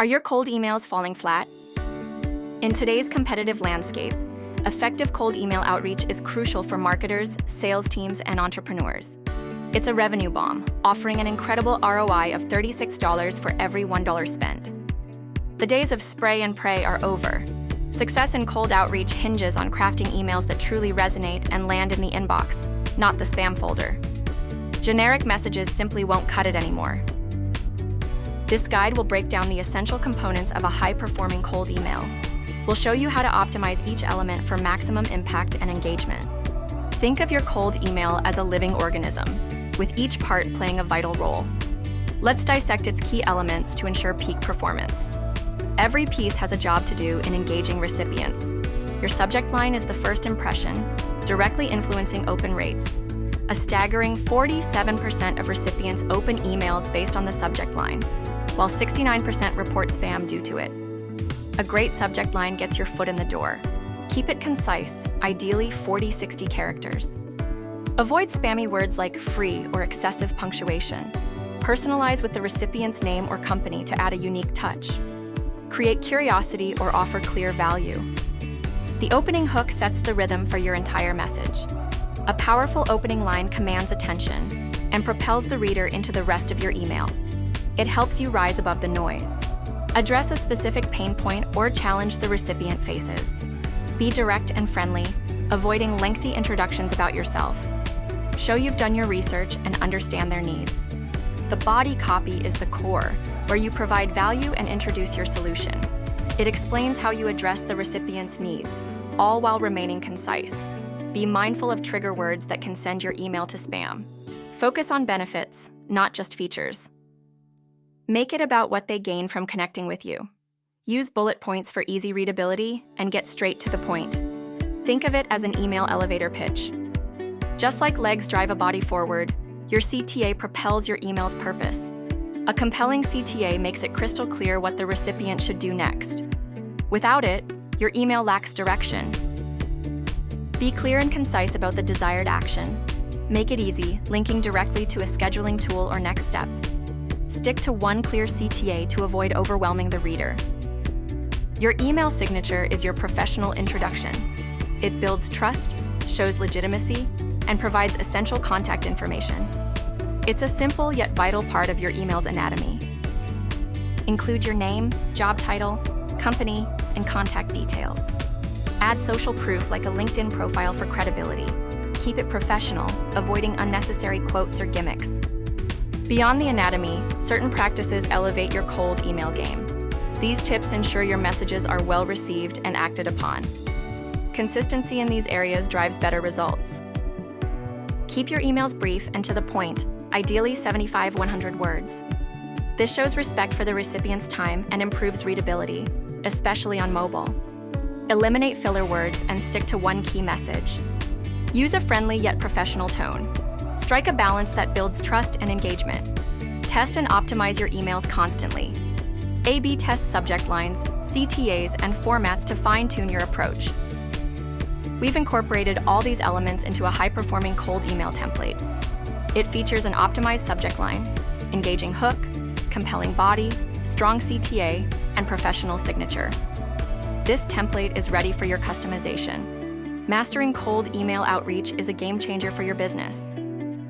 Are your cold emails falling flat? In today's competitive landscape, effective cold email outreach is crucial for marketers, sales teams, and entrepreneurs. It's a revenue bomb, offering an incredible ROI of $36 for every $1 spent. The days of spray and pray are over. Success in cold outreach hinges on crafting emails that truly resonate and land in the inbox, not the spam folder. Generic messages simply won't cut it anymore. This guide will break down the essential components of a high-performing cold email. We'll show you how to optimize each element for maximum impact and engagement. Think of your cold email as a living organism, with each part playing a vital role. Let's dissect its key elements to ensure peak performance. Every piece has a job to do in engaging recipients. Your subject line is the first impression, directly influencing open rates. A staggering 47% of recipients open emails based on the subject line, while 69% report spam due to it. A great subject line gets your foot in the door. Keep it concise, ideally 40-60 characters. Avoid spammy words like free or excessive punctuation. Personalize with the recipient's name or company to add a unique touch. Create curiosity or offer clear value. The opening hook sets the rhythm for your entire message. A powerful opening line commands attention and propels the reader into the rest of your email. It helps you rise above the noise. Address a specific pain point or challenge the recipient faces. Be direct and friendly, avoiding lengthy introductions about yourself. Show you've done your research and understand their needs. The body copy is the core, where you provide value and introduce your solution. It explains how you address the recipient's needs, all while remaining concise. Be mindful of trigger words that can send your email to spam. Focus on benefits, not just features. Make it about what they gain from connecting with you. Use bullet points for easy readability and get straight to the point. Think of it as an email elevator pitch. Just like legs drive a body forward, your CTA propels your email's purpose. A compelling CTA makes it crystal clear what the recipient should do next. Without it, your email lacks direction. Be clear and concise about the desired action. Make it easy, linking directly to a scheduling tool or next step. Stick to one clear CTA to avoid overwhelming the reader. Your email signature is your professional introduction. It builds trust, shows legitimacy, and provides essential contact information. It's a simple yet vital part of your email's anatomy. Include your name, job title, company, and contact details. Add social proof like a LinkedIn profile for credibility. Keep it professional, avoiding unnecessary quotes or gimmicks. Beyond the anatomy, certain practices elevate your cold email game. These tips ensure your messages are well received and acted upon. Consistency in these areas drives better results. Keep your emails brief and to the point, ideally 75-100 words. This shows respect for the recipient's time and improves readability, especially on mobile. Eliminate filler words and stick to one key message. Use a friendly yet professional tone. Strike a balance that builds trust and engagement. Test and optimize your emails constantly. A/B test subject lines, CTAs, and formats to fine-tune your approach. We've incorporated all these elements into a high-performing cold email template. It features an optimized subject line, engaging hook, compelling body, strong CTA, and professional signature. This template is ready for your customization. Mastering cold email outreach is a game changer for your business.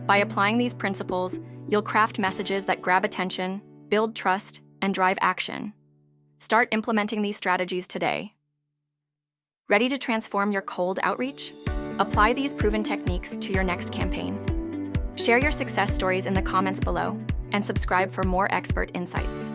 By applying these principles, you'll craft messages that grab attention, build trust, and drive action. Start implementing these strategies today. Ready to transform your cold outreach? Apply these proven techniques to your next campaign. Share your success stories in the comments below and subscribe for more expert insights.